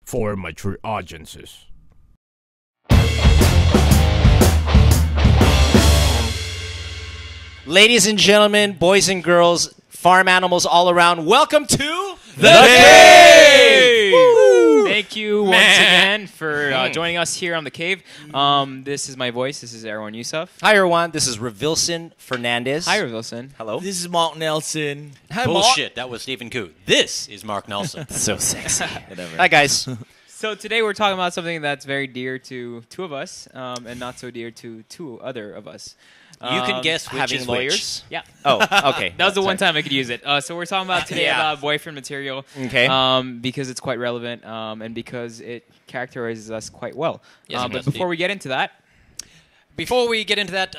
for mature audiences. Ladies and gentlemen, boys and girls, farm animals all around, welcome to The Cave! Thank you once again for joining us here on The Cave. This is my voice. This is Erwan Yusuf. Hi, everyone. This is Revilson Fernandez. Hi, Wilson. Hello. This is Mark Nelson. Bullshit, that was Stephen Koo. This is Mark Nelson. So sexy. Hi, guys. So today we're talking about something that's very dear to two of us and not so dear to two other of us. You can guess which having is lawyers. Yeah. Oh, okay. That was the one time I could use it. So we're talking about today about boyfriend material. Okay. Because it's quite relevant and because it characterizes us quite well. Yes, it but does before indeed. we get into that, Before we get into that,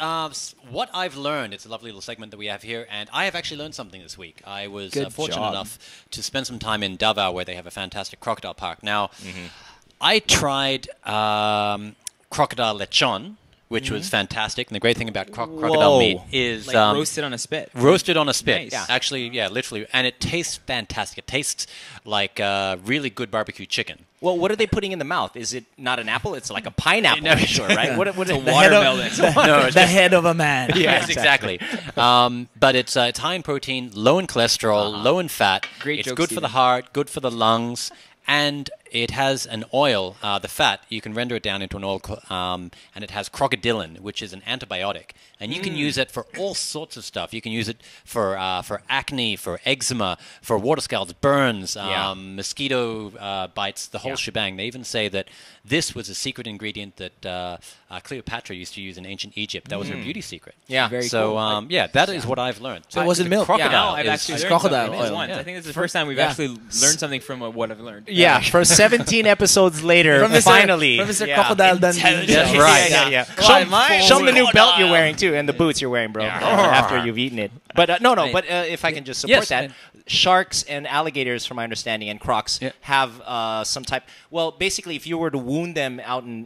what I've learned, it's a lovely little segment that we have here, and I have actually learned something this week. I was Good fortunate job. enough to spend some time in Davao, where they have a fantastic crocodile park. Now, I tried crocodile lechon, which was fantastic, and the great thing about crocodile meat is... like roasted on a spit. Roasted on a spit. Nice. Yeah. Actually, yeah, literally. And it tastes fantastic. It tastes like really good barbecue chicken. Well, what are they putting in the mouth? Is it not an apple? It's like a pineapple, I'm sure, right? What is It's a watermelon. No, it's The head of a man. Yes, exactly. But it's high in protein, low in cholesterol, low in fat. Great It's joke, good for the Steven. heart, good for the lungs, and it has an oil. The fat, you can render it down into an oil, and it has crocodilin, which is an antibiotic, and you can use it for all sorts of stuff. You can use it for acne, for eczema, for water scalds, burns, mosquito bites, the whole shebang. They even say that this was a secret ingredient that Cleopatra used to use in ancient Egypt. That was her beauty secret. Yeah. Very So cool. that is what I've learned. So it wasn't The milk? Crocodile I've is- actually It's learned crocodile something oil. once. Yeah. I think this is the first time we've actually learned something from what I've learned. Yeah, for 17 episodes later, finally. From Mr. Crocodile Dundee. That's right. Yeah. Why, Show them the new mine? belt you're wearing, too, and the boots you're wearing, bro, after you've eaten it. But but if I can just support Yes. that, sharks and alligators, from my understanding, and crocs have some type... Well, basically, if you were to wound them out in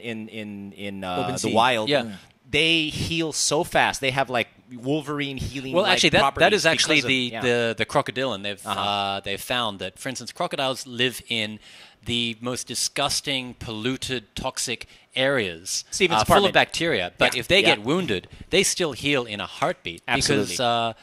the sea. wild... Yeah. They heal so fast. They have like Wolverine healing. Well, actually, that is actually the the crocodile, they've found that, for instance, crocodiles live in the most disgusting, polluted, toxic areas Steven's full apartment. of bacteria. But if they get wounded, they still heal in a heartbeat Absolutely. because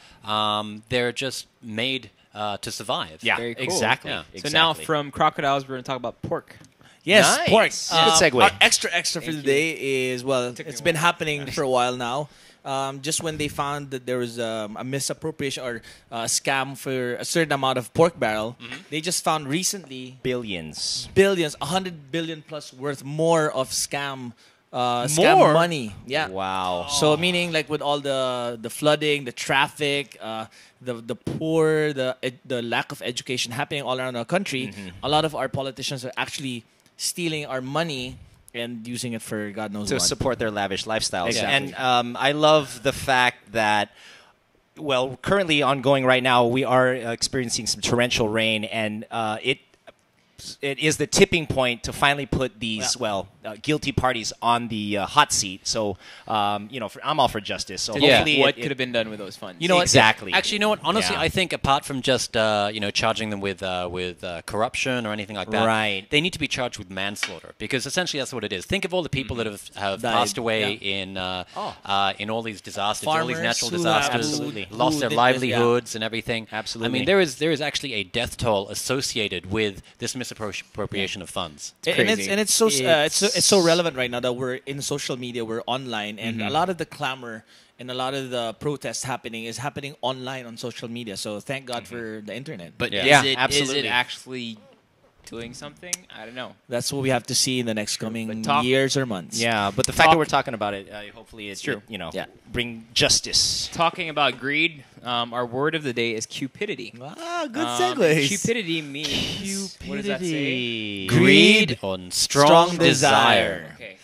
they're just made to survive. Yeah, Very cool. exactly. Yeah. So now from crocodiles, we're going to talk about pork. Yes, Nice. pork. Good segue. Our extra for today is, well, Took me it's a been while. happening for a while now. Just when they found that there was a misappropriation or a scam for a certain amount of pork barrel, they just found recently billions. billions, 100 billion plus worth more of scam More? money. Yeah. Wow. So meaning like with all the flooding, the traffic, the poor, the lack of education happening all around our country, a lot of our politicians are actually stealing our money and using it for God knows To what. support their lavish lifestyles. Exactly. And I love the fact that, well, currently ongoing right now, we are experiencing some torrential rain, and it is the tipping point to finally put these, guilty parties on the hot seat. So, I'm all for justice. So Yeah. hopefully What it- could have been done with those funds? You know what? Exactly. Actually, you know what? Honestly, Yeah. I think apart from just charging them with corruption or anything like that, Right. they need to be charged with manslaughter, because essentially that's what it is. Think of all the people that have Died. passed away in all these disasters, all these Farmers natural who disasters, Absolutely. lost who their did this, livelihoods and everything. Absolutely. I mean, there is actually a death toll associated with this misappropriation of funds. And it's so relevant right now that we're in social media, we're online, and a lot of the clamor and a lot of the protests is happening online on social media. So thank God for the internet. But Yeah, is it absolutely. actually doing something? I don't know. That's what we have to see in the next coming But talk- years or months. Yeah, but the fact that we're talking about it, hopefully it's true. bring justice. Talking about greed, our word of the day is cupidity. Ah, good segues. Cupidity means what does that say? Greed, on strong desire. Okay.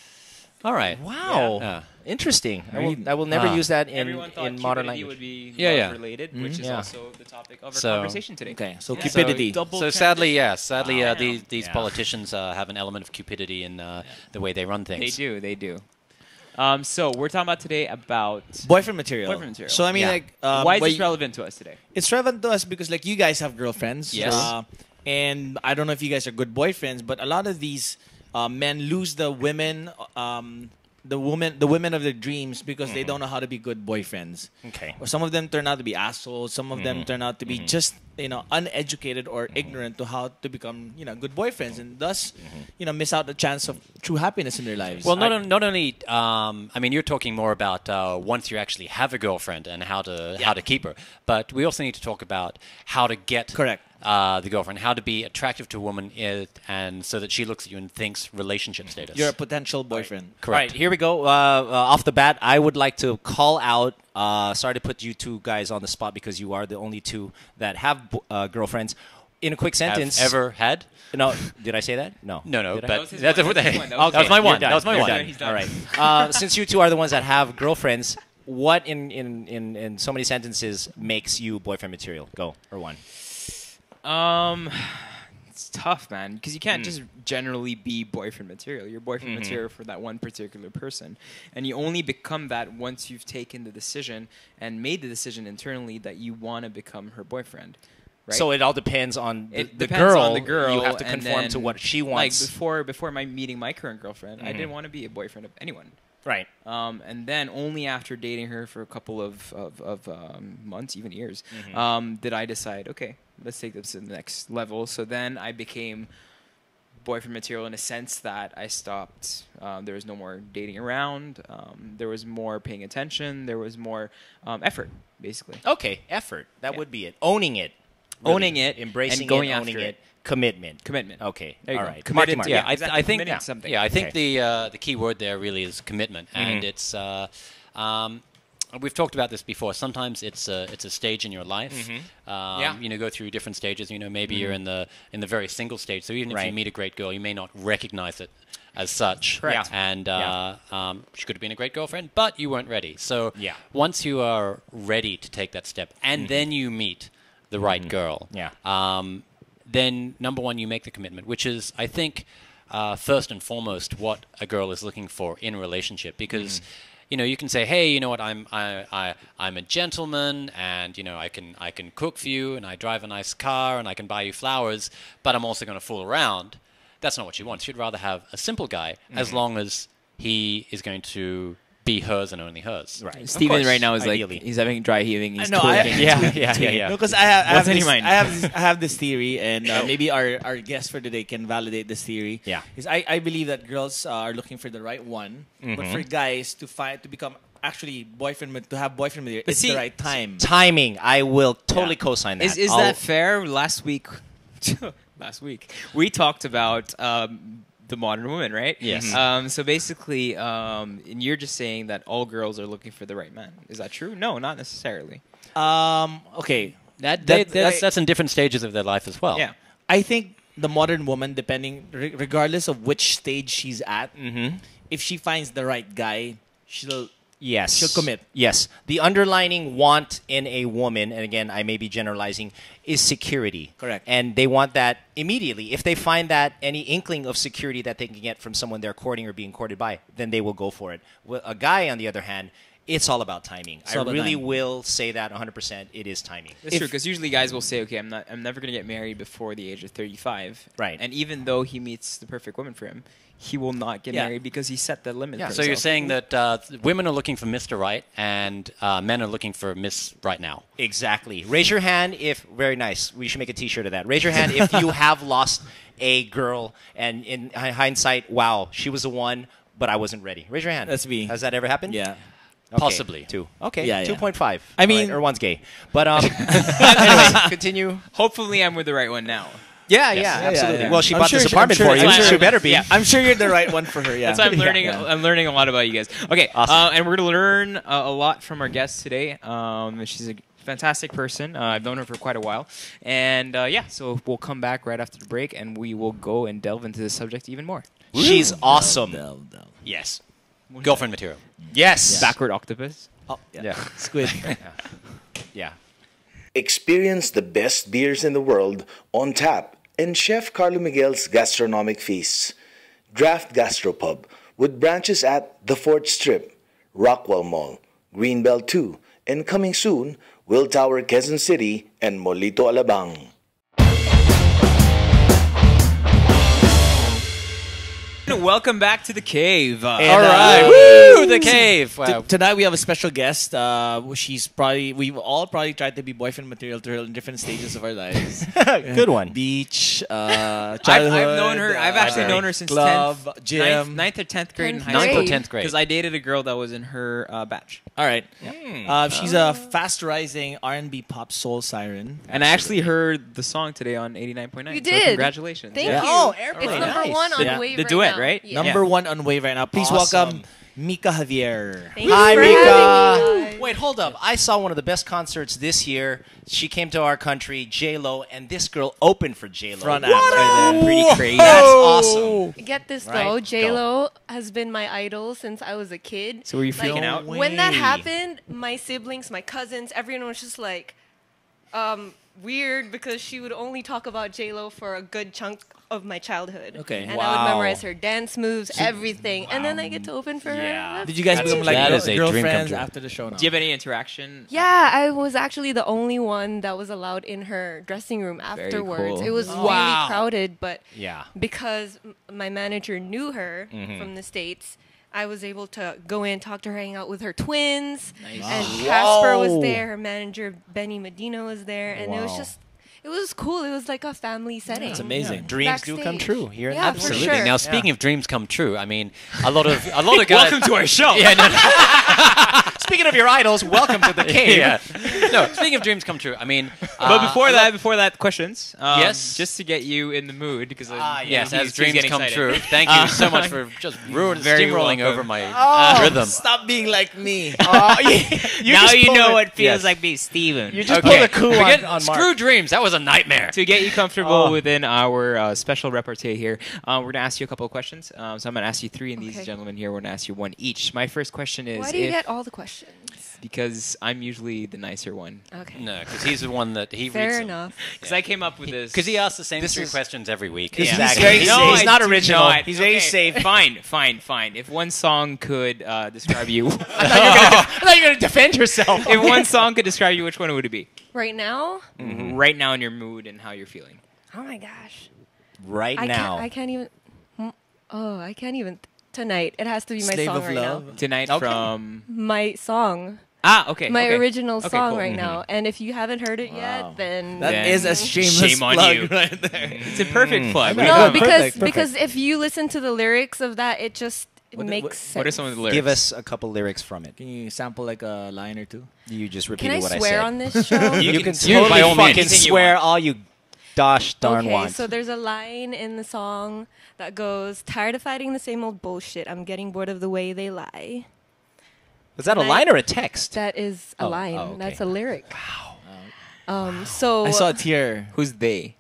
All right. Wow. Yeah. Interesting. Greed. I will never use that Everyone thought in modern cupidity language. would be Yeah. related, which is Yeah. also the topic of our So- conversation today. Okay, so Yeah. cupidity. double So transition. sadly, Wow. these politicians have an element of cupidity in the way they run things. They do. So we're talking about today about Boyfriend material. Boyfriend material. So I mean, Yeah. like, why is this relevant to us today? it's relevant to us because like you guys have girlfriends. Yes. And I don't know if you guys are good boyfriends, but a lot of these men lose the women. The women of their dreams because they don't know how to be good boyfriends. Okay. Or some of them turn out to be assholes. Some of them turn out to be just uneducated or ignorant to how to become good boyfriends, and thus miss out the chance of true happiness in their lives. Well, not only. I mean, you're talking more about once you actually have a girlfriend and how to keep her, but we also need to talk about how to get Correct. The girlfriend, how to be attractive to a woman, and so that she looks at you and thinks relationship status. You're a potential boyfriend. All right, here we go. Off the bat, I would like to call out. Sorry to put you two guys on the spot because you are the only two that have girlfriends. In a quick sentence, Have ever had? No, did I say that? No. No, Did I? but was his that's one. That was his one. that was my You're one. done. That was my You're one. done. He's done. All right. Since you two are the ones that have girlfriends, what in so many sentences makes you boyfriend material? Go, or one. It's tough, man, because you can't just generally be boyfriend material. You're boyfriend material for that one particular person, and you only become that once you've taken the decision and made the decision internally that you want to become her boyfriend. Right? So it all depends on the depends girl. on the girl. You have to and conform to then, what she wants. Like before my meeting my current girlfriend, I didn't want to be a boyfriend of anyone. Right. And then only after dating her for a couple of months, even years, did I decide, okay, let's take this to the next level. So then I became boyfriend material in a sense that I stopped. There was no more dating around. There was more paying attention. There was more effort, basically. Okay, effort. That would be it. Owning it. Owning it, Embracing and going it, after owning it. it. Commitment. Commitment. Okay. There you all go. right. Committed Marky to- Mark. Yeah, Is that I think committed to something? Yeah, I think Okay. the key word there really is commitment, and it's. We've talked about this before. Sometimes it's a stage in your life. Yeah. Go through different stages. Maybe you're in the very single stage. So even if you Right. meet a great girl, you may not recognize it as such. Correct. And Yeah. she could have been a great girlfriend, but you weren't ready. So Yeah. once you are ready to take that step, and then you meet the right girl. Yeah. Then number one, you make the commitment, which is, I think, first and foremost what a girl is looking for in a relationship. Because, you can say, hey, you know what, I'm a gentleman, and I can cook for you, and I drive a nice car, and I can buy you flowers, but I'm also going to fool around. That's not what she wants. She'd rather have a simple guy, as long as he is going to be hers and only hers. Right. Of Steven course, right now is ideally. like he's having dry heaving. He's No, twerking. Yeah. No, because I have What's in this, your mind? I have this theory, and maybe our guest for today can validate this theory. Yeah. Is I believe that girls are looking for the right one, but for guys to become actually to have boyfriend material, it's see, the right time. Timing. I will totally co-sign that. Is I'll- that fair? Last week we talked about the modern woman, right? Yes. So basically, and you're just saying that all girls are looking for the right man. Is that true? No, not necessarily. Okay. That's in different stages of their life as well. Yeah. I think the modern woman, regardless of which stage she's at, if she finds the right guy, she'll commit. Yes. The underlining want in a woman, and again, I may be generalizing, is security. Correct. And they want that immediately. If they find that any inkling of security that they can get from someone they're courting or being courted by, then they will go for it. Well, a guy, on the other hand, it's all about timing. I all about really timing. will say that 100%. It is timing. That's true, because usually guys will say, "Okay, I'm never going to get married before the age of 35." Right. And even though he meets the perfect woman for him, he will not get married because he set the limit. Yeah, for so you're himself. saying that women are looking for Mr. Right and men are looking for Miss Right Now. Exactly. Raise your hand if... Very nice. We should make a T-shirt of that. Raise your hand if you have lost a girl, and in hindsight, wow, she was the one, but I wasn't ready. Raise your hand. That's me. Has that ever happened? Yeah. Okay, Possibly. 2. Okay, Yeah, yeah. 2.5. I mean- All right, or one's gay. But anyway, continue. Hopefully, I'm with the right one now. Yeah, Yeah, absolutely. yeah. Well, she I'm bought sure this she- I'm apartment sure- for you. I'm sure- She better be. Yeah. I'm sure you're the right one for her. Yeah. That's why I'm Yeah. learning. Yeah. I'm learning a lot about you guys. Okay, Awesome. and we're gonna learn a lot from our guest today. She's a fantastic person. I've known her for quite a while, and so we'll come back right after the break, and we will go and delve into this subject even more. She's awesome. Del. Yes. Girlfriend material. Yes. Backward octopus. Oh, yeah. Yeah. Squid. Yeah. Experience the best beers in the world on tap in Chef Carlo Miguel's gastronomic feasts. Draft Gastropub with branches at the Fort Strip, Rockwell Mall, Greenbelt 2, and coming soon, Will Tower, Quezon City, and Molito Alabang. Welcome back to the cave. And, All right, woo, the cave. Wow. Tonight we have a special guest. We've all probably tried to be boyfriend material to her in different stages of our lives. Good one. Beach, I've childhood. known her. I've actually known her since club, 10th, gym. 9th or 10th grade in high 9th school. or 10th grade. Because I dated a girl that was in her batch. All right. She's a fast-rising R&B pop soul siren. And I actually heard the song today on 89.9. You So did. congratulations. Thank Yeah. you. Oh, It's airplane. number Nice. one on Yeah. Wave The right duet, now. right? Yeah. Number one on Wave right now. Please Awesome. welcome Mica Javier. Thank you Hi, for Mica. having me, guys. Wait, hold up. I saw one of the best concerts this year. She came to our country, J-Lo, and this girl opened for J-Lo. Front act right there. Pretty crazy. That's awesome. Get this Right, though, go. J-Lo has been my idol since I was a kid. So were you freaking Like, out? When that way. happened, my siblings, my cousins, everyone was just like, weird because she would only talk about J-Lo for a good chunk of my childhood. Okay. And I Wow. would memorize her dance moves, everything. And then I get to open for Yeah. her. Did you guys become like That is a dream come girlfriends true. after the show now? Do you have any interaction? Yeah, I was actually the only one that was allowed in her dressing room afterwards. cool. It was really Wow. crowded, but Yeah. because my manager knew her from the States, I was able to go in, talk to her, hang out with her twins. Nice. And Casper was Whoa. there, her manager Benny Medina was there, and it was Wow. just, it was cool. It was like a family setting. It's amazing. Dreams do come Backstage. true here in Yeah, the for Absolutely. sure. Now, speaking of dreams come true, I mean, a lot of guys. Welcome to our show. Yeah, no, Speaking of your idols, welcome to the cave. yeah. No, speaking of dreams come true, I mean. But before that, questions. Yes. Just to get you in the mood, because Yes, he's as dreams getting come excited. true. Thank you so much for just Very steamrolling welcome. over my Oh. rhythm. Stop being like me. Now you know what feels Yes. like being Steven. You just Okay. pulled a coup Forget- on screw Mark. dreams. That was a nightmare. To get you comfortable within our special repartee here, we're going to ask you a couple of questions. So I'm going to ask you three, and these Okay. gentlemen here, we're going to ask you one each. My first question is Why do you get all the questions? because I'm usually the nicer one. Okay. No, because he's the one that he Fair reads. enough. Because I came up with this. Because he asks the same This three is- questions every week. This is Yeah. very No, safe. He's I not do original. not. He's very Okay, safe. Fine. If one song could describe you, I thought you were going to defend yourself. if one song could describe you, which one would it be? Right now? Right now in your mood and how you're feeling. Oh my gosh. right I now. can't even. I can't even. Tonight. It has to be my Slave song of right love. now. Tonight Okay. from... My song. Okay. My okay. original Okay, song cool. right now. And if you haven't heard it Wow. yet, then. That Then is a shameless shame on plug you. right there. It's a perfect plug. Right. no, Yeah, because perfect. if you listen to the lyrics of that, it just makes sense. What are some of the lyrics? Give us a couple lyrics from it. Can you sample like a line or two? You just Can repeated I what swear I said. on this show? You can you totally by all means. fucking Anything you swear want. all you gosh darn Okay, want. so there's a line in the song that goes, "Tired of fighting the same old bullshit. I'm getting bored of the way they lie." Was that a line or a text? That is a line. okay. That's a lyric. Wow. So I saw a tear. Who's they?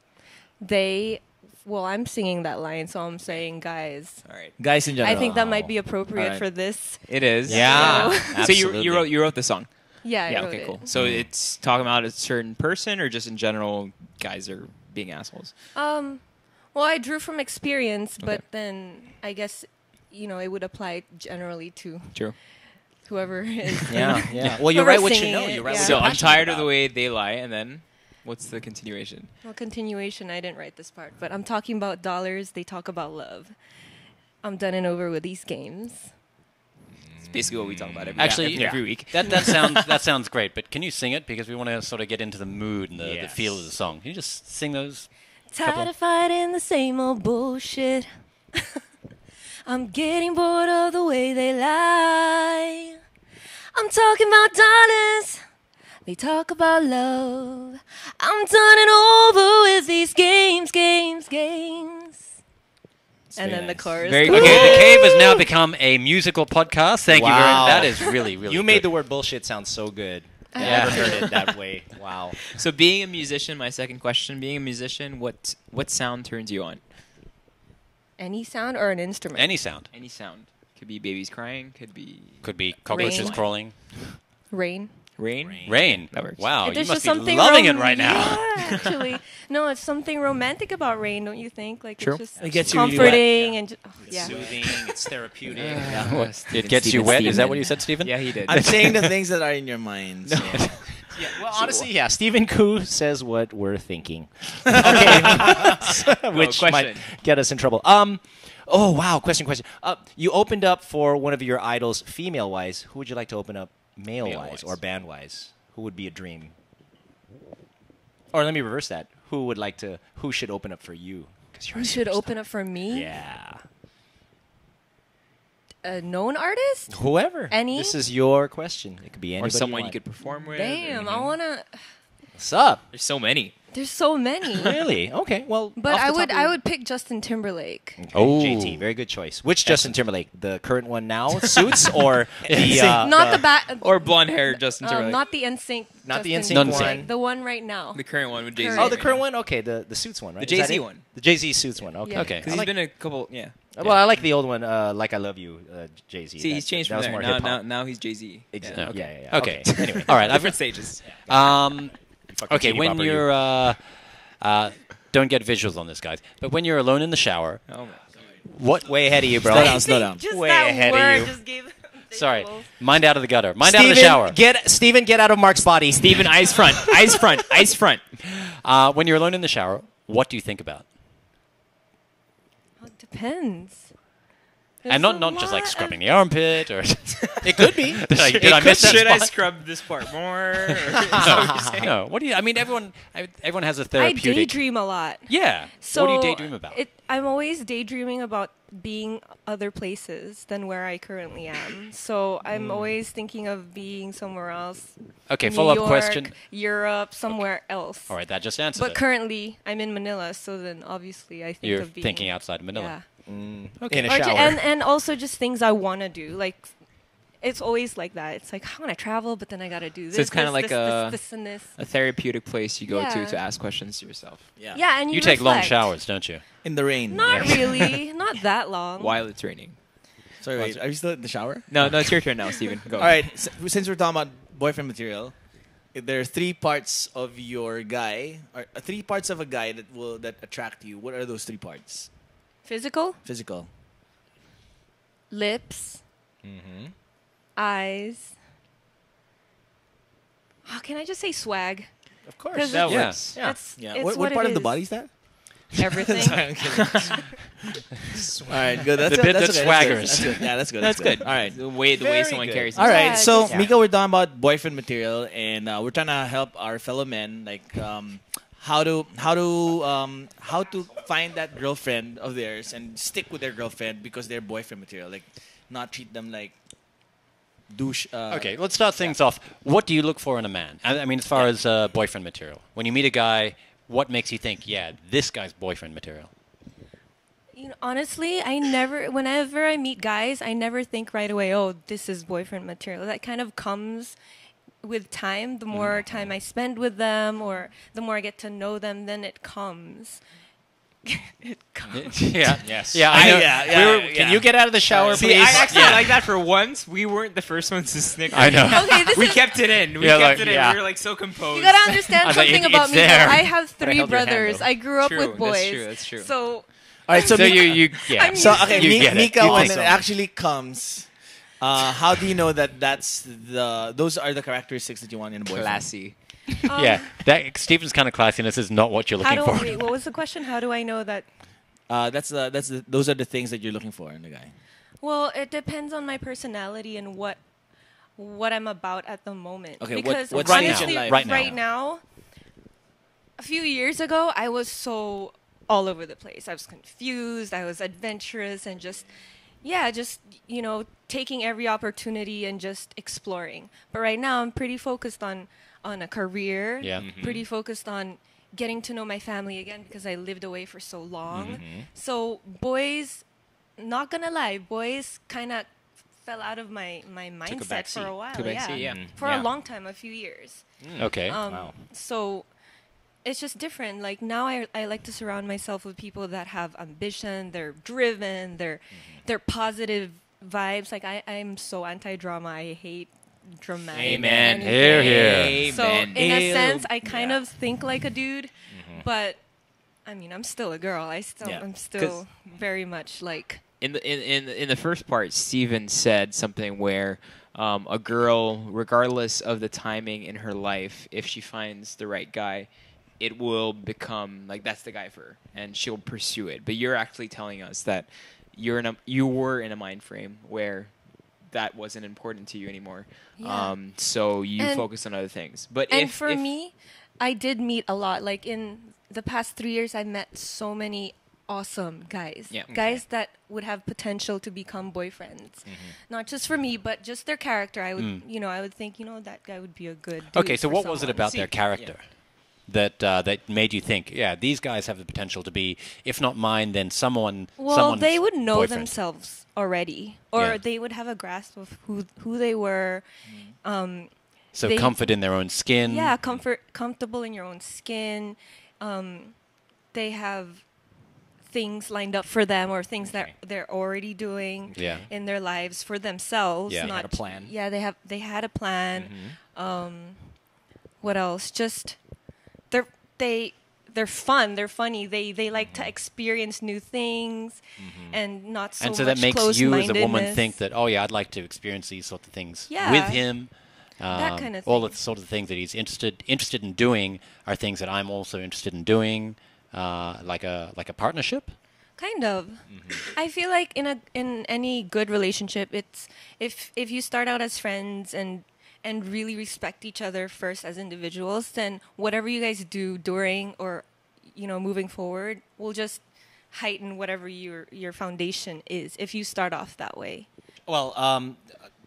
they. Well, I'm singing that line, so I'm saying, guys. All right. Guys in general. I think that might be appropriate Alright. for this. It is. Yeah. So you wrote the song. Yeah. I Yeah. wrote Okay. it. Cool. So it's talking about a certain person, or just in general, guys are being assholes. Well, I drew from experience, but Okay. then I guess it would apply generally to True. whoever is. Yeah. Well, you Whoever's write what you singing know. it, You write yeah. what So you're I'm passionate tired of about. the way they lie, and then what's the continuation? Well, continuation. I didn't write this part, but I'm talking about dollars. They talk about love. I'm done and over with these games. It's basically what we talk about Actually, every week. that sounds great. But can you sing it, because we want to sort of get into the mood and the feel of the song? Can you just sing those? Tired of fighting the same old bullshit. I'm getting bored of the way they lie. I'm talking about dollars. They talk about love. I'm done and over with these games. And then the chorus. Very goes, good. Okay, the cave has now become a musical podcast. Thank you very Wow. much. That is really, really You made the good. word bullshit sound so good. I Yeah. never heard it that way. Wow. So being a musician, my second question, being a musician, what sound turns you on? Any sound or an instrument? Any sound. Any sound. Could be babies crying, could be Could be cockroaches Rain. crawling. Rain. rain. Rain. That works. Wow, you There's must just be something loving it right now. Yeah, actually. No, it's something romantic about rain, don't you think? Like True. it's just It gets you really comforting and It's yeah. soothing. It's therapeutic. It gets you wet. Is that what you said, Stephen? Yeah, he did. I'm saying the things that are in your mind. So. Yeah, well, honestly, yeah. Stephen Koo says what we're thinking. Okay, which question. might get us in trouble. Oh wow! Question. You opened up for one of your idols, female wise. Who would you like to open up, male wise or band wise? Who would be a dream? Or let me reverse that. Who should open up for you? Because you're Who should open up for me? Yeah. A known artist? Whoever. Any? This is your question. It could be anybody. Or someone you want. could perform with. Damn, I wanna. What's up? There's so many. There's so many. Really? Okay. Well, But off the top of I your- would pick Justin Timberlake. Okay, Oh. JT, very good choice. Which Justin Timberlake? The current one now, Suits, or the Not the back. Or blonde hair Justin Timberlake. Not the NSYNC. Not the Justin NSYNC Timberlake. one. The one right now. the current one with Jay Z. Current. Oh, the current one. Okay, the Suits one, right? The Is that Jay-Z it? one. The Jay-Z Suits one. Okay. Yeah. Okay. Because I he's like- been a couple. Yeah. Well, I like the old one, Like I Love You, Jay-Z. See, he's changed that from was there. more Now, hip-hop. now he's Jay Z. Exactly. Yeah. Yeah. Okay. Anyway. All right. Different stages. Okay. Fucking When bopper, you. you're don't get visuals on this, guys. But when you're alone in the shower, Oh, what? Way ahead of you, bro. Slow down. Just Way that ahead of word you. just gave. Sorry, mind out of the gutter. Mind out of the shower. Steven, get out of Mark's body. Steven, eyes front. Eyes front. Eyes front. When you're alone in the shower, what do you think about? Well, it depends. And There's not a just like lot scrubbing of- the armpit, or It could be. did I miss that Should I spot? scrub this part more? Or is that what you're saying? No. What do you? I mean, everyone has a I therapeutic. daydream a lot. Yeah. So what do you daydream about? I'm always daydreaming about being other places than where I currently am. So I'm always thinking of being somewhere else. Okay. New Follow up York, question. Europe, somewhere else. All right, that just answered But it. currently, I'm in Manila, so then obviously I think You're of being thinking outside of Manila. Yeah. Okay. In a Or shower. and also just things I want to do. Like, it's always like that. It's like, I want to travel, but then I got to do this. So it's kinda like this and this. A therapeutic place you go Yeah. to ask questions to yourself Yeah, and You take long reflect. showers, don't you? In the rain. Not really. Not that long. while it's raining. Sorry, wait. Are you still in the shower? No, it's your turn now, Steven. Go. All right. Since we're talking about boyfriend material, there are three parts of your guy, or three parts of a guy that attract you. What are those three parts? Physical, Physical. lips, eyes. Oh, can I just say swag? Of course. 'Cause That Yeah. works. That's Yeah. it's What what part it of the is. body is that? Everything. Sorry, I'm kidding. All right, good. That's The good. bit That's that okay. swaggers. That's good. Yeah, that's good. That's good. All right. The way Very someone good. carries All right, Yeah, so just- Mica, we're talking about boyfriend material, and we're trying to help our fellow men, like how to find that girlfriend of theirs and stick with their girlfriend because they're boyfriend material, like not treat them like douche. Okay, let's start things off. What do you look for in a man? I mean, as far as boyfriend material. When you meet a guy, what makes you think, yeah, this guy's boyfriend material? You know, honestly, whenever I meet guys, I never think right away, oh, this is boyfriend material. That kind of comes with time. The more time I spend with them, or the more I get to know them, then it comes. It comes. Yeah. Yes. Yeah, I know. yeah. Can you get out of the shower, See, please? I actually like that for once. We weren't the first ones to snicker. I know. Okay, this We is. kept it in. We Yeah, kept like, it in. yeah. We were like so composed. You gotta understand I was like, something it's about me. Though. there. I have But I three held your hand, brothers. though. I grew up True, with that's boys. true, that's true. So All right, so, So you yeah. I'm So used okay, You get it. Mica, You when think it so. actually comes, how do you know that those are the characteristics that you want in a boyfriend? Classy. Yeah, that Stephen's kind of classiness is not what you're how looking do for. wait, what was the question? How do I know that? Those are the things that you're looking for in a guy. Well, it depends on my personality and what I'm about at the moment. Okay, because what's Right now. honestly, Right now. right now, a few years ago, I was so all over the place. I was confused. I was adventurous and just taking every opportunity and just exploring. But right now, I'm pretty focused on a career. Yeah. Pretty focused on getting to know my family again because I lived away for so long. So boys, not gonna lie, boys kind of fell out of my mindset back for seat. a while. Took a back Yeah, seat, yeah. for Yeah. a long time, a few years. Okay. Wow. So it's just different. Like now, I like to surround myself with people that have ambition. They're driven. They're positive vibes. Like I'm so anti-drama. I hate dramatic. Amen. anything. Here, here. So Amen. in a Ew. sense, I kind of think like a dude, but I mean, I'm still a girl. Yeah. I'm still very much like. In the first part, Steven said something where a girl, regardless of the timing in her life, if she finds the right guy, it will become like that's the guy for her, and she'll pursue it. But you're actually telling us that you were in a mind frame where that wasn't important to you anymore. Yeah. So you And- focused on other things. But And if, for if- me, I did meet a lot. Like in the past 3 years, I met so many awesome guys. Yeah. Guys that would have potential to become boyfriends. Not just for me, but just their character. I would, I would think, that guy would be a good dude Okay, so for what was it someone. about their character that made you think, yeah, these guys have the potential to be, if not mine, then Well, someone's they would know boyfriend. themselves already, or Yeah. they would have a grasp of who they were. So they- comfort in their own skin. Yeah, comfortable in your own skin. They have things lined up for them, or things that they're already doing Yeah. in their lives for themselves. Yeah. They not had a plan. Yeah, they had a plan. What else? Just they're fun. They're funny. They like to experience new things, and not so And so much that makes you as a woman close-mindedness. think that, oh yeah, I'd like to experience these sort of things Yeah. with him. That kind of All thing. the sort of things that he's interested in doing are things that I'm also interested in doing, like a partnership. Kind of. I feel like in any good relationship, it's if you start out as friends and really respect each other first as individuals, then whatever you guys do during or moving forward will just heighten whatever your foundation is if you start off that way. Well,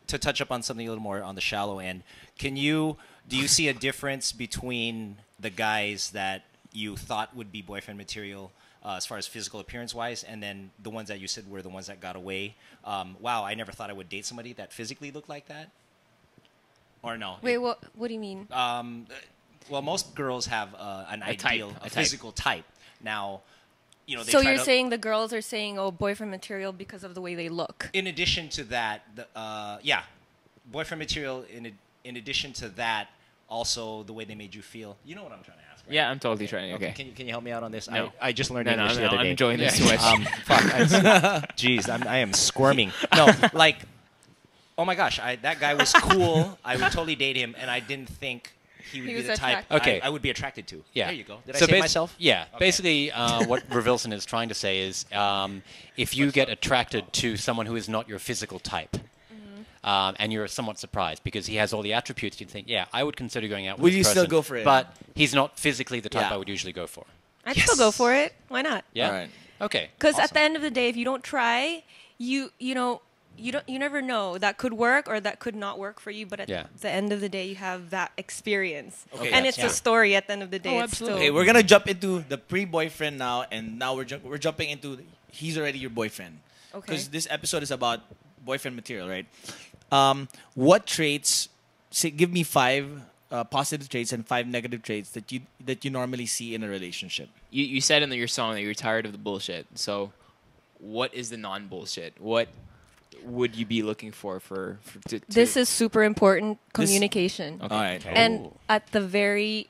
to touch up on something a little more on the shallow end, do you see a difference between the guys that you thought would be boyfriend material as far as physical appearance wise, and then the ones that you said were the ones that got away? Wow, I never thought I would date somebody that physically looked like that. Or no? Wait, what do you mean? Well, most girls have an ideal, type. physical type. Now, they So try you're to, saying the girls are saying, "Oh, boyfriend material" because of the way they look. in addition to that, boyfriend material. In addition to that, also the way they made you feel. You know what I'm trying to ask, right? Yeah, I'm totally trying. Okay. Can you help me out on this? No. I just learned No, English the other I'm day. enjoying this too much. Fuck. Jeez, I am squirming. No, like, oh my gosh, that guy was cool. I would totally date him, and I didn't think he would He be was the type attractive. Okay. I would be attracted to. Yeah. There you go. Did So I say myself? Yeah. Okay. Basically, what Revilson is trying to say is, if you get attracted to someone who is not your physical type, and you're somewhat surprised because he has all the attributes, you'd think, yeah, I would consider going out with Would this you still person, go for it? But he's not physically the type Yeah. I would usually go for. I'd still go for it. Why not? Yeah. All right. Okay. Because at the end of the day, if you don't try, you never know. That could work or that could not work for you. But at Yeah. the end of the day, you have that experience, Okay, and that's it's a story. At the end of the day, Oh, it's still. absolutely. Okay, we're gonna jump into the pre-boyfriend now, and now we're jumping into he's already your boyfriend. Okay. Because this episode is about boyfriend material, right? What traits? Give me 5 positive traits and 5 negative traits that you normally see in a relationship. You said in your song that you're tired of the bullshit. So, what is the non-bullshit? What would you be looking for to This is super important. Communication, All right. and at the very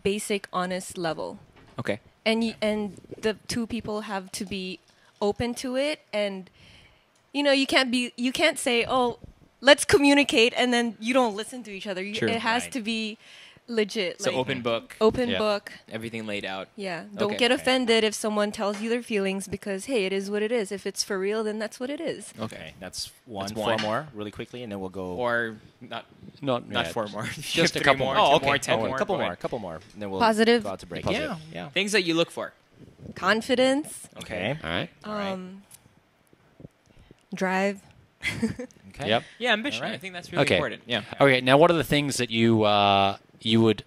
basic, honest level. okay? And the two people have to be open to it, and you can't say, oh, let's communicate, and then you don't listen to each other. True. It has Right. to be legit. So like, open book, open Yeah. book. everything laid out. Yeah, don't Okay. get offended if someone tells you their feelings, because hey, it is what it is. If it's for real, then that's what it is. Okay, that's one. That's 4 one. more really quickly, and then we'll go. Or not Not 4 more. Just a 3 couple more. more. 2 okay. more, 10 Oh, more. a couple Go more. ahead. A couple more. And then we'll Positive. go out to break. Positive. Yeah. Things that you look for. Confidence, Okay. All right. drive. Okay. Yep. Yeah, ambition. All right. I think that's really Okay. important. Yeah. Okay. Now, what are the things that you would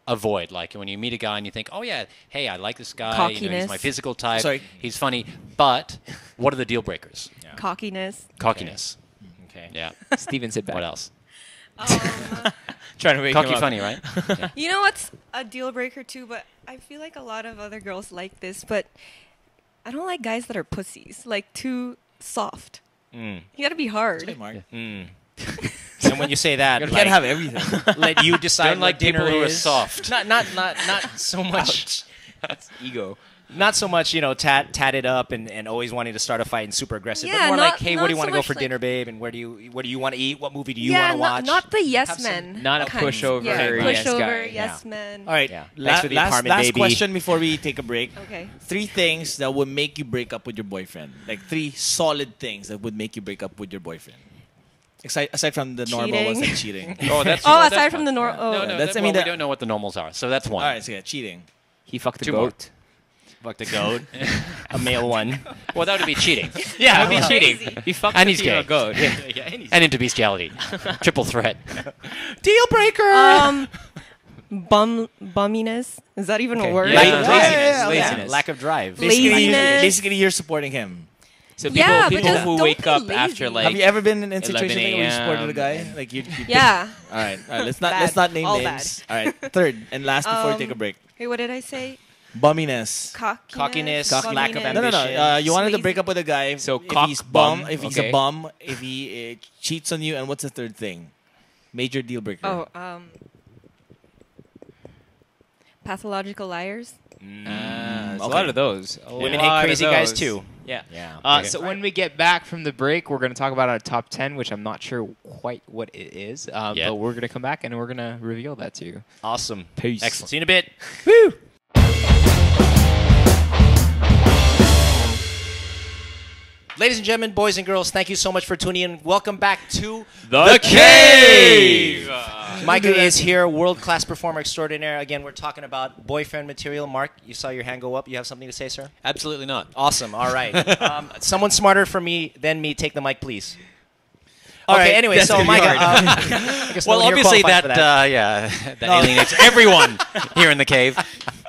avoid? Like when you meet a guy and you think, oh yeah, hey, I like this guy. He's Cockiness. my physical type. Sorry. He's funny. But what are the deal breakers? Cockiness. Cockiness. Okay. Yeah. Steven, sit back. What else? Trying to wake Cocky him up. funny, right? Yeah. You know what's a deal breaker too? But I feel like a lot of other girls like this. But I don't like guys that are pussies, like too soft. You gotta be hard. Hey, Mark. And when you say that, You like, can't have everything. let you decide Don't like what dinner people who are is. soft. Not so much. That's ego. Not so much, tatted up and always wanting to start a fight and super aggressive, but Yeah, more not- like, hey, where do you not want so to go much for like- dinner, babe? And where do you want to eat? What movie do you yeah, want to watch? not the yes Have some- men. Not a kind. pushover Yeah, yes pushover, guy. yes men. All right. Yeah. Thanks for the apartment, last baby. question before we take a break. Okay. 3 things that would make you break up with your boyfriend. Like 3 solid things that would make you break up with your boyfriend. Aside from the normal ones like cheating. Oh, that's Oh, that's aside from fine. the No, no, that's- I well, mean, we that- don't know what the normals are, so that's one. All right, so yeah, cheating. He fucked a 2 more. goat. Fuck the goat. A male one. Well, that would be cheating. Yeah, that would be cheating. He fucked And a he's female gay. goat. And into bestiality. Triple threat. Deal breaker! Bumminess. Is that even a word? Yeah. Laziness. yeah. Laziness. Lack of drive. Laziness. Basically, you're supporting him. So people, Yeah, but people just who don't wake be up lazy. after like Have you ever been in a 11 situation where you supported a guy? a.m. Like you Yeah. All right. Let's Bad. not name All names. All right. Third and last before we take a break. Wait, what did I say? Bumminess. Cockiness, Cocky- lack of bumminess. No, ambition. no. You wanted to Lazy. break up with a guy. So if cock he's bum, if he's okay. a bum, if he cheats on you, and what's the third thing? Major deal breaker. Oh, pathological liars. There's a okay. lot of those. Women hate crazy guys too. Yeah. Yeah. So when we get back from the break, we're going to talk about our top 10, which I'm not sure quite what it is. Yeah. But we're going to come back and we're going to reveal that to you. Awesome. Peace. Excellent. See you in a bit. Ladies and gentlemen, boys and girls, thank you so much for tuning in. Welcome back to The Cave! Micah is here, world-class performer extraordinaire. Again, we're talking about boyfriend material. Mark, you saw your hand go up. You have something to say, sir? Absolutely not. Awesome. All right. Someone smarter than me, take the mic, please. All Okay, right, anyway, that's so gonna be Micah, hard. I guess Well, no one here obviously qualifies that, for that alienates everyone here in the cave.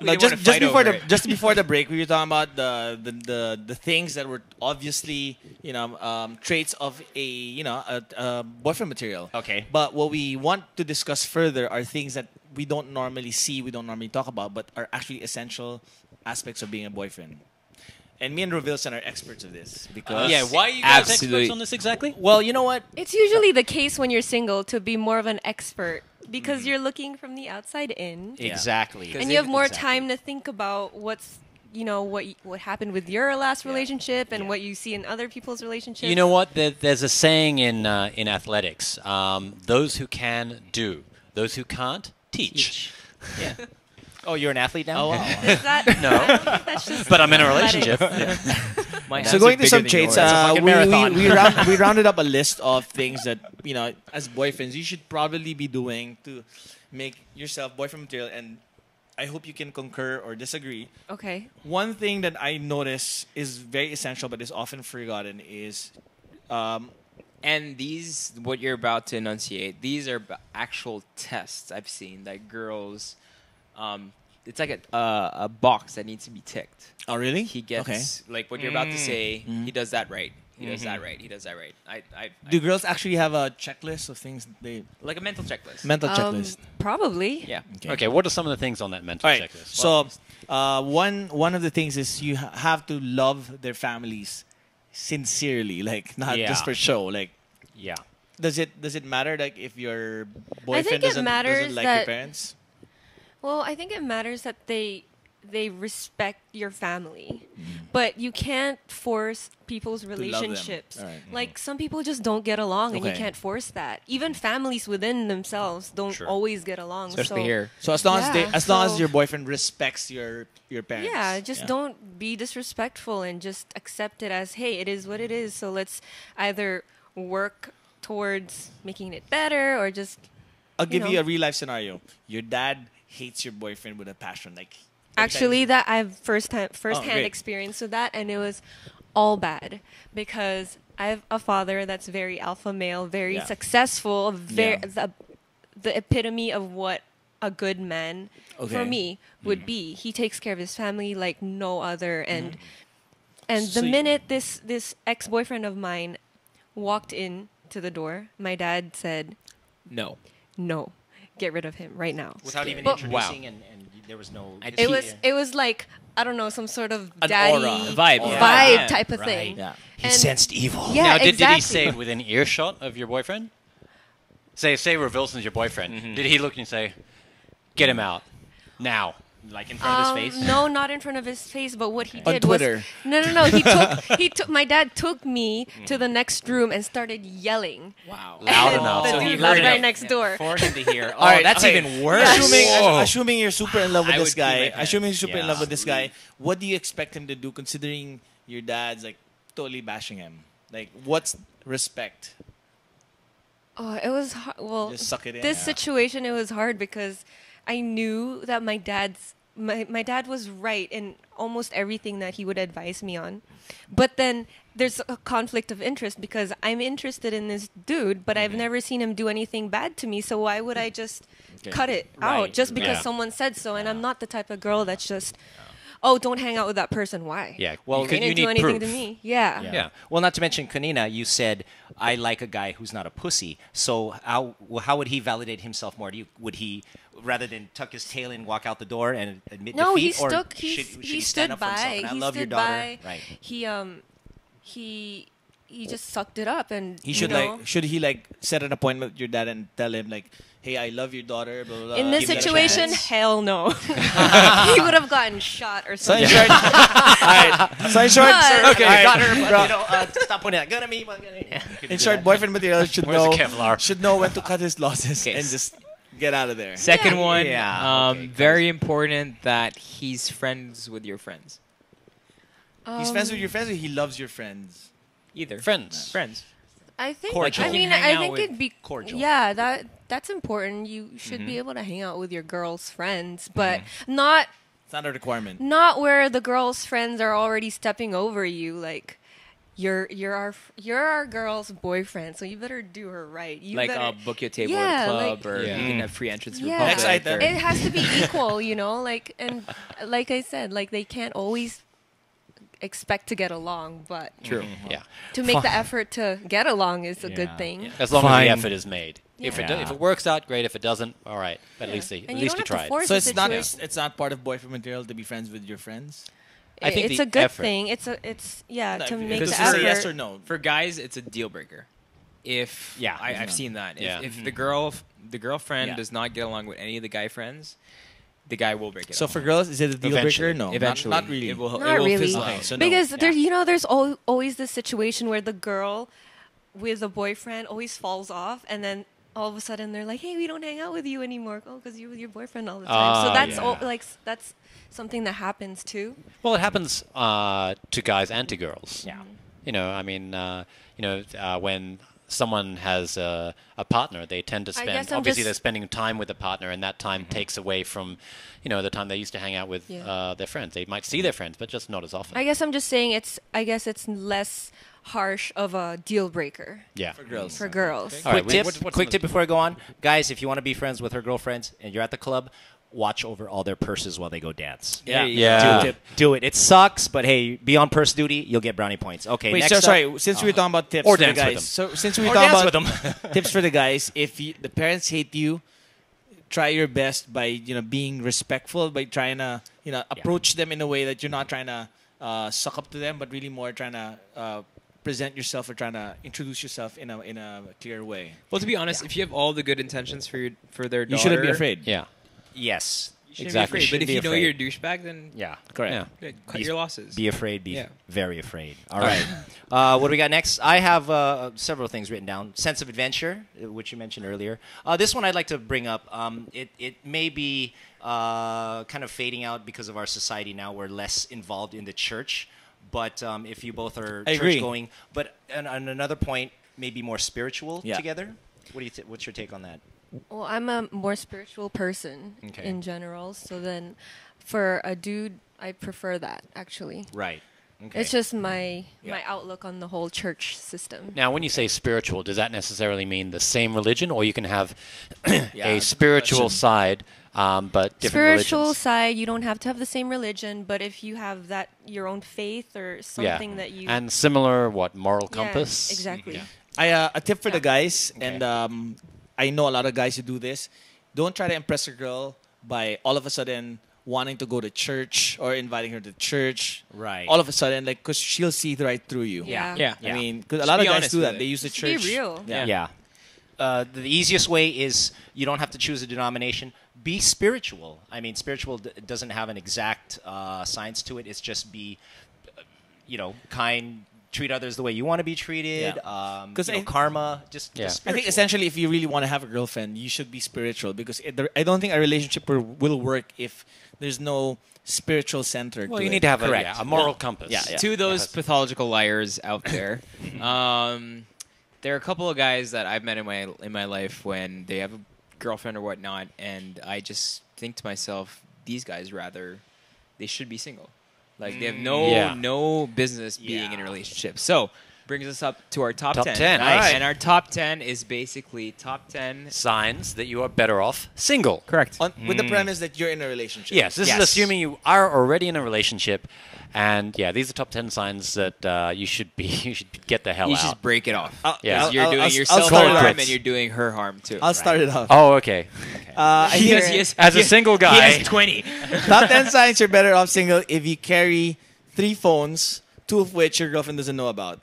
No, didn't just wanna fight before over the it. just before the break, we were talking about the things that were obviously traits of a boyfriend material. Okay. But what we want to discuss further are things that we don't normally see, we don't normally talk about, but are actually essential aspects of being a boyfriend. And me and Rovilson are experts of this because Yeah, why are you guys Absolutely. experts on this exactly? Well, you know what? It's usually the case when you're single to be more of an expert because you're looking from the outside in, Exactly. and you have more Exactly. time to think about what's what happened with your last relationship and what you see in other people's relationships. You know what? There's a saying in athletics: those who can do, those who can't teach. Yeah. Oh, you're an athlete now? Oh wow. Is that, No. I don't think that's just But I'm in a athletics. relationship. My So hands going are to bigger some than traits, yours. It's a fucking marathon. we rounded up a list of things that as boyfriends you should probably be doing to make yourself boyfriend material, and I hope you can concur or disagree. Okay. One thing that I notice is very essential but is often forgotten is And these, what you're about to enunciate, these are actual tests I've seen that girls, it's like a box that needs to be ticked. oh really? He gets, okay. like what you're about to say, he does that right. He does that right. He does that right. Do girls actually have a checklist of things they like a mental checklist. mental checklist? Probably. Yeah. Okay, what are some of the things on that mental All right. checklist? So one of the things is you have to love their families sincerely, like not Yeah. just for show. Like, Yeah. does it matter like if your I boyfriend think it doesn't matters like your that- parents? Well, I think it matters that they respect your family, but you can't force people's love them. relationships. All right. Like some people just don't get along, and you Okay. can't force that. Even families within themselves don't Sure. always get along. Especially so, here. So as long Yeah, as long as so- your boyfriend respects your parents. Yeah, just don't be disrespectful and just accept it as, hey, it is what it is. So let's either work towards making it better or just I'll give know. you a real life scenario. Your dad hates your boyfriend with a passion. Like actually that I've firsthand great. experience with that, and it was all bad because I have a father that's very alpha male, very Yeah. successful, very Yeah. the epitome of what a good man for Okay. me would be. He takes care of his family like no other, and So the you- minute this ex-boyfriend of mine walked in to the door, my dad said, No. "No, get rid of him right now." Without even But- introducing, and there was no... It was like, I don't know, some sort of An daddy aura. Vibe. vibe Yeah. type of Right. thing. Yeah. He and- sensed evil. Yeah, now, did he exactly. say it within earshot of your boyfriend? Say Wilson's your boyfriend. Did he look and say, "Get him out now"? Like in front of his face? No, not in front of his face. But what he On did Twitter. was no. He took. My dad took me to the next room and started yelling. Wow. Loud And enough. The So he dude heard was it. right next door. For him to hear. Oh, All right, that's okay. even worse. Assuming you're super in love with I this would pee my guy. pants. Assuming you're super in Yeah. love with this guy. What do you expect him to do? Considering your dad's like totally bashing him. Like, what's respect? Oh, it was well. Just suck it in. This Yeah. situation, it was hard because I knew that my dad was right in almost everything that he would advise me on. But then there's a conflict of interest because I'm interested in this dude, but I've never seen him do anything bad to me. So why would I just cut it out Right. just because Yeah. someone said so? And I'm not the type of girl that's just, oh, don't hang out with that person. Why? Yeah. Well, They you didn't do need anything proof. to me. Yeah. Yeah. Well, not to mention, Kanina, you said, I like a guy who's not a pussy. So how would he validate himself more? Would he, rather than tuck his tail in, walk out the door and admit No, defeat? he or stuck. should He stand stood up for himself? by. And I He love your stood daughter. by. Right. He just sucked it up, and He should you know, should he set an appointment with your dad and tell him like, hey, I love your daughter. Blah, blah, blah. in this Give it a situation, chance. hell no. He would have gotten shot or So in something. short, alright. So in short, But- Okay, alright, got her, but, bro. stop pointing that gun at me. In short, boyfriend material should Where's the know Kevlar? when to cut his losses Okay. and just get out of there. Second Yeah. one, Yeah, okay, very important that he's friends with your friends. He's friends with your friends, or he loves your friends. Either Friends. friends. I think. Cordial. I mean, Hang I out think with it'd be cordial. Yeah, that's important. You should be able to hang out with your girl's friends, but not It's not a requirement. where the girl's friends are already stepping over you. Like, you're our girl's boyfriend, so you better do her right. You Like better, book your table Yeah, at a like- club, or Yeah. you can have free entrance. to Yeah. Republic, Next item. or- it has to be equal, you know. Like, and like I said, like they can't always expect to get along, but True. Yeah. to make the effort to get along is a good Yeah. thing. As long as Fine. the effort is made. If Yeah. if it works out, great. If it doesn't, all right. But at least And at you least don't you have to tried. force So a it's not situation. it's not part of boyfriend material to be friends with your friends. I think It's the a good effort. thing. It's No, to if make it's the just effort. a yes or no. For guys, it's a deal breaker. If Yeah. I've seen that. If, Yeah. if the girlfriend Yeah. does not get along with any of the guy friends, the guy will break it. So up. for girls, is it a deal Eventually. breaker? No, eventually, not really. it will. Not it will really. fizzle Okay, out. so no. Because Yeah. there's always this situation where the girl with a boyfriend always falls off, and then all of a sudden they're like, "Hey, we don't hang out with you anymore, oh, because you're with your boyfriend all the time." So that's yeah. that's something that happens too. Well, it happens to guys and to girls. Yeah. You know, I mean, when someone has a partner, they tend to I spend. guess I'm Obviously, just- they're spending time with the partner, and that time takes away from, the time they used to hang out with Yeah. their friends. They might see their friends, but just not as often. I guess I'm just saying I guess it's less harsh of a deal breaker yeah. For girls. for girls. All right, Quick tip, what's quick the- tip before I go on. Guys, if you want to be friends with her girlfriends and you're at the club, watch over all their purses while they go dance. Yeah. Yeah. Do it. It sucks, but hey, be on purse duty, you'll get brownie points. Okay, Wait, next so up- sorry. Since we were talking about tips Or for the dance with guys, them. so since we were Or talking dance about with them. tips for the guys, if the parents hate you, try your best by being respectful, by trying to approach them in a way that you're not trying to suck up to them, but really more trying to present yourself or trying to introduce yourself in a clear way. Well, to be honest, if you have all the good intentions for their daughter, You shouldn't be afraid. Yeah. Yes. You shouldn't Exactly. be afraid. But Shouldn't if be you know afraid. you're a douchebag, then Yeah. Correct. Yeah. yeah, cut your losses. Be afraid. Be Yeah. very afraid. All right. What do we got next? I have several things written down. Sense of adventure, which you mentioned earlier. This one I'd like to bring up. It may be kind of fading out because of our society now. We're less involved in the church. But if you both are I agree. church going, but on another point, maybe more spiritual Yeah. together. What do you? What's your take on that? Well, I'm a more spiritual person Okay. in general, so then for a dude, I prefer that actually. Right. Okay. It's just my outlook on the whole church system. Now, when you say spiritual, does that necessarily mean the same religion, or you can have Yeah, a spiritual question. side, but different Spiritual religions? side, you don't have to have the same religion, but if you have that your own faith or something that you And similar, moral Yeah, compass? exactly. Yeah. A tip for the guys, Okay. and I know a lot of guys who do this. Don't try to impress a girl by all of a sudden wanting to go to church or inviting her to church. Right. All of a sudden, because she'll see right through you. Yeah. yeah. I mean, because a Just lot of be guys honest do with that. it. They use the Just be church. real. Yeah. Yeah. The easiest way is you don't have to choose a denomination. be spiritual. I mean, spiritual doesn't have an exact science to it. It's just be, kind. Treat others the way you want to be treated. Yeah. Karma. Just I think spiritual. essentially, if you really want to have a girlfriend, you should be spiritual because I don't think a relationship will work if there's no spiritual center. Well, to you it. need to have Correct. a moral compass. Yeah. To those pathological liars out there, there are a couple of guys that I've met in my life when they have a girlfriend or whatnot, and I just think to myself, these guys they should be single. Like they have no business being in a relationship. So brings us up to our top 10. 10. Nice. Alright. And our top 10 is basically top 10 Signs that you are better off single. correct. With the premise that you're in a relationship. Yes, this is assuming you are already in a relationship, and these are top 10 signs that you should get the hell You out. just break it off. Yeah. Because you're doing I'll yourself start it harm off. and you're doing her harm too. I'll start it off. Oh, okay. Here, A single guy, He has 20. top 10 signs you're better off single if you carry 3 phones, 2 of which your girlfriend doesn't know about.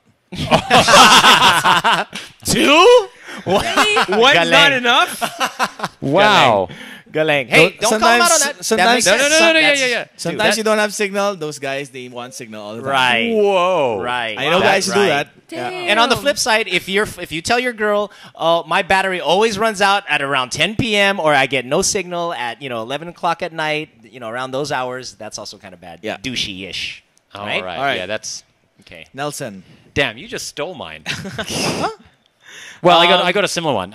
2? One's not enough? wow. Galing. Hey, don't call him out on that. Sometimes, That makes sense. yeah. sometimes you don't have signal. Those guys, they want signal all the time. Right. Whoa. Right. I know guys who do that. Damn. And on the flip side, if you tell your girl, "Oh, my battery always runs out at around 10 p.m. or I get no signal at 11 o'clock at night," around those hours, that's also kind of bad. Yeah. Douchey-ish. All Right? right. All right. Yeah, that's Okay. Nelson. damn. You just stole mine. Well, I got a similar one.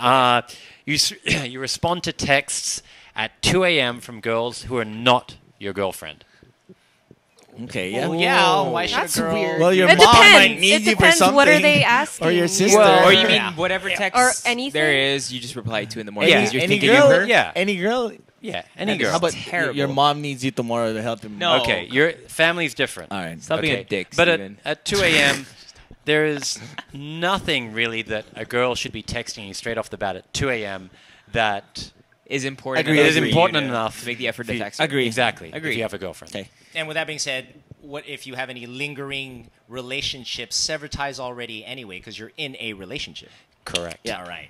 You respond to texts at 2 a.m. from girls who are not your girlfriend. Okay, yeah. Oh, yeah. Why should That's a girl? weird. Well, your It mom depends. might need It you for depends. something. What are they asking? Or your sister. Well, Or you mean Yeah. whatever text Or anything? there is, you just reply 2 in the morning Yeah. because you're any thinking girl? of her? Yeah. Any girl? Yeah, any girl. How about terrible. your mom needs you tomorrow to help him? No. Okay, your family's different. All right. Stop being Okay. a dick, But Steven. at 2 a.m., there is nothing really that a girl should be texting you straight off the bat at 2 a.m. that Is important Agree. enough is for you important to- enough to make the effort to if you- text her. Agree. Exactly. Agree. If you have a girlfriend. Okay. And with that being said, what if you have any lingering relationships, sever ties already anyway, because you're in a relationship? Correct. Yeah. All right.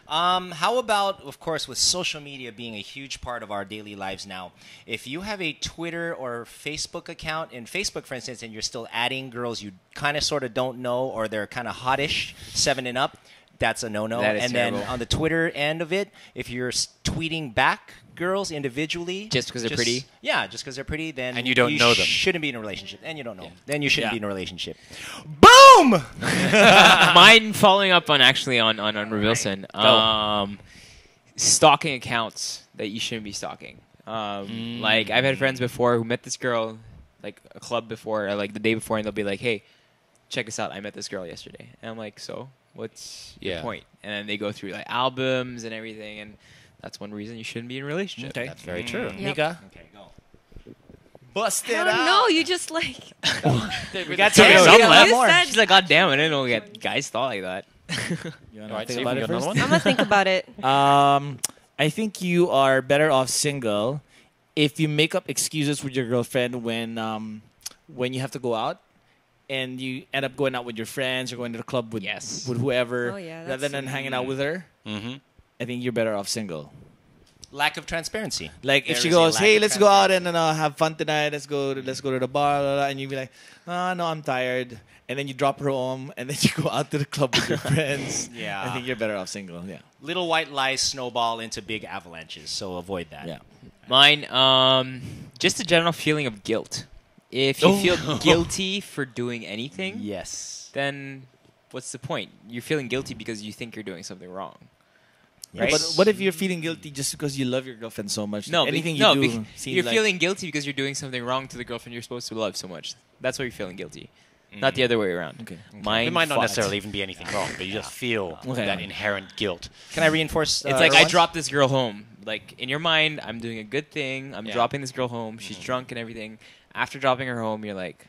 How about, of course, with social media being a huge part of our daily lives now, if you have a Twitter or Facebook account, in Facebook, for instance, and you're still adding girls you kind of sort of don't know or they're kind of hottish, 7 and up, that's a no-no. That is and terrible. then on the Twitter end of it, if you're tweeting back girls individually, Just 'cause they're pretty? Yeah, just because they're pretty, then And you don't know them. shouldn't be in a relationship. And you don't know them. Then you shouldn't Yeah. be in a relationship. Boom! Mine following up on Wilson. Stalking accounts that you shouldn't be stalking. Like I've had friends before who met this girl, like a club before, or like the day before, and they'll be like, "Hey, check us out! I met this girl yesterday." And I'm like, "So, what's your Yeah. point?" And then they go through like albums and everything, and that's one reason you shouldn't be in a relationship. Okay. That's very true. Yep. Mika? Okay, go. Bust it I don't know. You just like. We got Damn, some you left. said- She's like, "God damn, I didn't know guys thought like that." You wanna All right, think Steve, about you it got another first? one? I'm gonna think about it. I think you are better off single if you make up excuses with your girlfriend when you have to go out and you end up going out with your friends or going to the club with Yes. with whoever Oh, yeah, rather that's- than hanging out with her. Mm-hmm. I think you're better off single. Lack of transparency. Like if There she is a goes, lack "Hey, of let's go out transparency. and have fun tonight. Let's go to the bar," blah, blah," and you be like, "Oh, no, I'm tired." And then you drop her home, and then you go out to the club with your friends. Yeah. I think you're better off single. Yeah. Little white lies snowball into big avalanches, so avoid that. Yeah. Mine, just a general feeling of guilt. If you feel guilty for doing anything, Yes. then what's the point? You're feeling guilty because you think you're doing something wrong. Yeah, Right? but what if you're feeling guilty just because you love your girlfriend so much? No, anything no, you do you're seems like feeling guilty because you're doing something wrong to the girlfriend you're supposed to love so much. That's why you're feeling guilty, not the other way around. Okay. Mine It might not fought. necessarily even be anything wrong, but you just feel Okay. that inherent guilt. Can I reinforce? It's like I Erwan's? dropped this girl home. Like in your mind, I'm doing a good thing. I'm Yeah. dropping this girl home. She's drunk and everything. After dropping her home, you're like,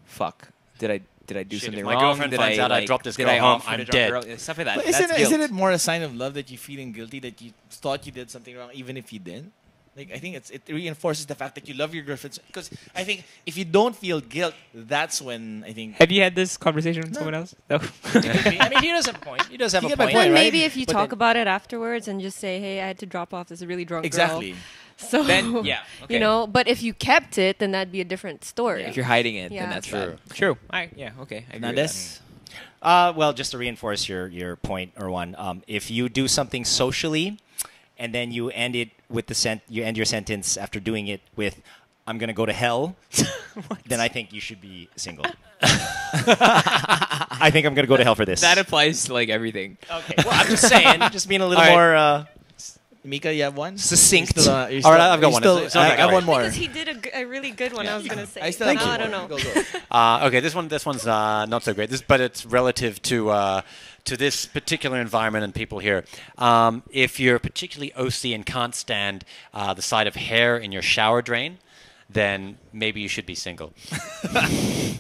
"Fuck, did I do Shit, if something my wrong? girlfriend Did finds out I dropped this did girl I home, offer I'm to drop dead." her out?" Stuff like that. But That's guilt. isn't it more a sign of love that you're feeling guilty that you thought you did something wrong even if you didn't? Like I think it reinforces the fact that you love your girlfriend because I think if you don't feel guilt, that's when I think Have you had this conversation with someone else? No. I mean, he does have a point. He does have You a get my point. point, Then right? maybe if you But talk then- about it afterwards and just say, "Hey, I had to drop off this really drunk exactly. girl," So Then, yeah, okay. you know, but if you kept it, then that'd be a different story. If you're hiding it, Yeah. then that's True. bad. True. Yeah. Okay. I agree with that. Nades? Well, just to reinforce your point, Erwan, if you do something socially, and then you end it with you end your sentence after doing it with "I'm gonna go to hell," then I think you should be single. I think I'm gonna go to hell for this. That applies to like everything. Okay. Well, I'm just saying, just being a little All more Mica, you have one? succinct. You're All right, I've got you're one. Still, It's I okay, have go one more. Because he did a really good one, I was going to say. I still No, have I two don't more. know. Go. Okay, this one's not so great. But it's relative to this particular environment and people here. If you're particularly OC and can't stand the sight of hair in your shower drain, then maybe you should be single.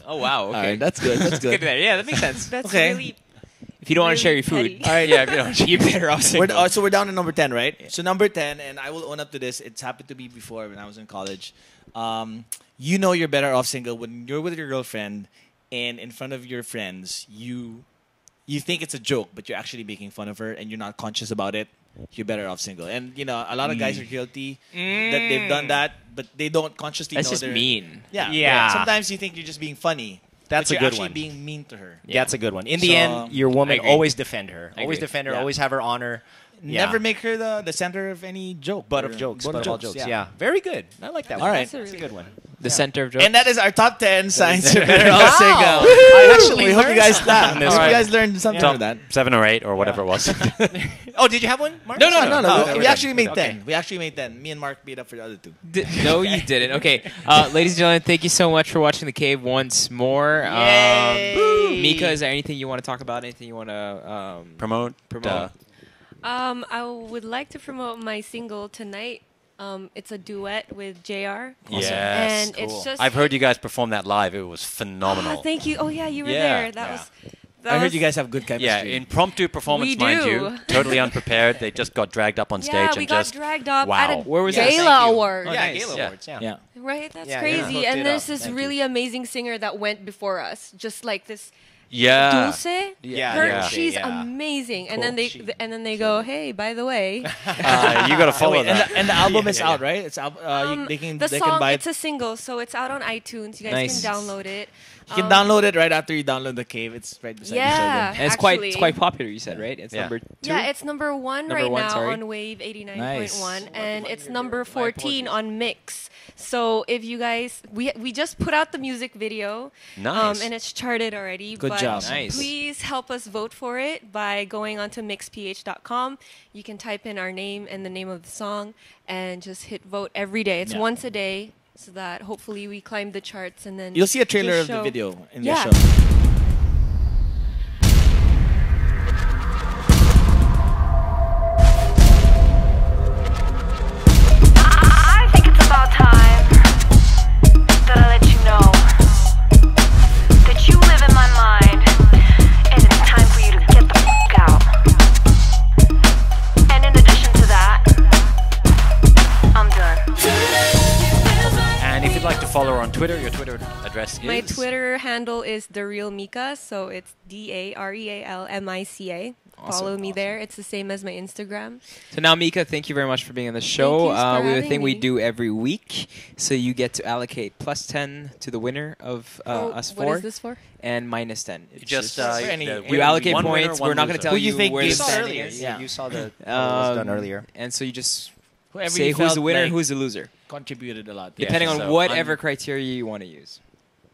Oh wow. Okay. All right, that's good. That's Good good. there. Yeah, that makes sense. That's Okay. really If you don't want to share your really food, petty. All right. Yeah, if you don't. you're better off single. So we're down to number 10, right? So number 10, and I will own up to this. It's happened to me before when I was in college. You know you're better off single when you're with your girlfriend and in front of your friends, you think it's a joke, but you're actually making fun of her and you're not conscious about it. You're better off single. And, you know, a lot of guys are guilty that they've done that, but they don't consciously That's know just they're... mean. Yeah. Yeah. Sometimes you think you're just being funny. That's but a you're good actually one. being mean to her. That's a good one. In the So, end, your woman I agree. always defend her. I Always agree. defend her. Yeah. Always have her honor. Yeah. Never make her the center of any joke. butt or of jokes. butt Butt of all jokes. Yeah. Very good. I like that All one. right. That's a That's a really good one. The center of jokes. And that is our top 10 signs you're better off Wow. single. I actually we hope you learned guys something laughed. on this Hope one. you guys learned something Top from that. 7 or 8 or whatever it was. Oh, did you have one, Mark? No. Oh, we we're actually done. made Okay. 10. We actually made 10. Me and Mark beat up for the other two. No, you didn't. Okay, ladies and gentlemen, thank you so much for watching The Cave once more. Yay! Mika, is there anything you want to talk about? Anything you want to Promote. promote? I would like to promote my single tonight. It's a duet with JR. Yes. And it's just... I've heard you guys perform that live. It was phenomenal. Oh, thank you. Oh, yeah, you were Yeah. there. That Yeah. was... That I heard was- you guys have good Yeah, chemistry. impromptu performance, We mind do. you. Totally unprepared. They just got dragged up on stage Yeah, and we got just dragged up wow. at a Where was that? Gala Thank you. Award. Oh, Yeah, nice. Gala Yeah. Awards. Yeah. yeah. Right? That's Yeah, crazy. yeah. Hooked And it there's up. this Thank really amazing singer that went before us. Just like this Yeah. Dulce. Yeah, Her, yeah. she's Yeah. amazing. And Cool. then they go, hey, by the way, You got to follow Wait, and, that. and the album is Yeah. out, right? It's out. They can the they song, can buy it's a single, so it's out on iTunes. You guys Nice. can download it. You can download it right after you download the Cave. It's right beside each Yeah. other. And it's Actually- quite popular. You said, right? It's Yeah. number 2. Yeah, it's number 1 Number right one, now sorry. on Wave 89.1, Nice. and it's number 14 on Mix. So if you guys, we just put out the music video, Nice. and it's charted already. Good but job. Nice. Please help us vote for it by going onto mixph.com. You can type in our name and the name of the song, and just hit vote every day. It's Yeah. once a day, so that hopefully we climb the charts, and then You'll see a trailer just of the show- video in Yeah. the show. I think it's about time that I let you know that you live in my mind, and it's time for you to get the f*** out. And in addition to that, I'm done. And if you'd like to follow her on Twitter, your Twitter address is... My Twitter handle is The Real Mica, so it's DAREALMICA. Follow me there. It's the same as my Instagram. So now, Mika, thank you very much for being on the show. you for We have a having thing we me. do every week, so you get to allocate plus 10 to the winner of us What four, is this for? and minus 10. It's Just any- the you winner- you allocate one winner, points. one We're not going loser. to tell Who you you think where the gives- saw standing earlier. is. Yeah. You saw the what was done earlier. And so you just Whoever say you who's felt the winner like and who's the loser, contributed a lot. Yeah. depending on So whatever criteria you want to use.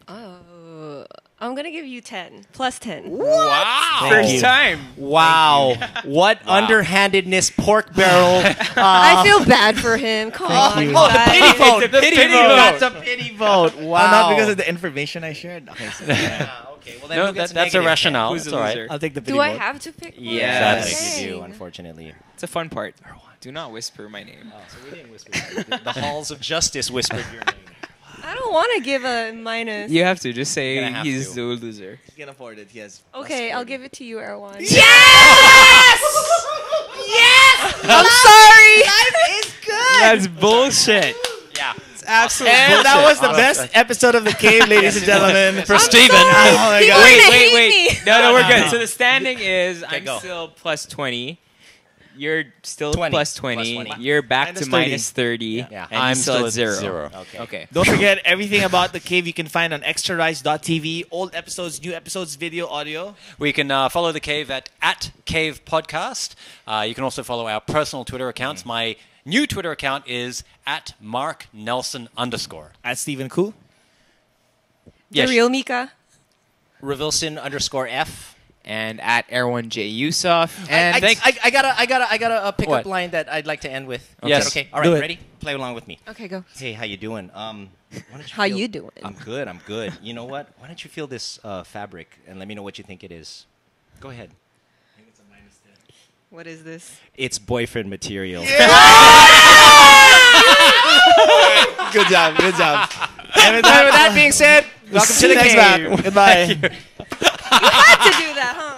Oh, I'm going to give you 10. Plus 10. Wow! Thank you. time. Wow. What underhandedness, pork barrel. I feel bad for him. Come on, you. you Oh, the guys. pity vote. The pity vote. vote. That's a pity vote. Wow. Not because of the information I shared. Okay, so Yeah, okay. Well, then No, who gets that's a negative rational. Who's It's the all right. loser? I'll take the pity Do I vote. have to pick one? Yes. then? Sadly. Yes, you do, Dang. unfortunately. It's a fun part. Do not whisper my name. So we didn't whisper. The halls of justice whispered your name. I don't want to give a minus. You have to just You're say gonna have he's to. the loser. He can afford it. He has. Okay, I'll give it to you, Erwan. I'm sorry. Life is good. That's bullshit. Yeah. Absolute And that was the best episode of The Cave, ladies and gentlemen. For Steven. Oh my People God. are gonna Wait. hate me. No, we're good. So the standing is I'm go. still plus 20. You're still 20. plus 20. Plus 20. You're back Minus to 30. minus 30. Yeah. And I'm you still at at zero. zero. Okay. Okay. Don't forget everything about the cave you can find on extrarice.tv. Old episodes, new episodes, video, audio. We can follow the cave at Cave Podcast. You can also follow our personal Twitter accounts. My new Twitter account is at Mark Nelson _. At Stephen Koo. Yes. The real Mica. Revilson_F. And at Erwan J. Yusuf. And I gotta pick What? up line that I'd like to end with. Yes. Is that okay. All Do right. it. Ready? Play along with me. Okay, go. Hey, how you doing? Why don't you How feel- you doing? I'm good. I'm good. You know what? Why don't you feel this fabric and let me know what you think it is? Go ahead. What is this? It's boyfriend material. Good job. Good job. And with With that being said, welcome to the next cave. back. Goodbye. You had to do that, huh?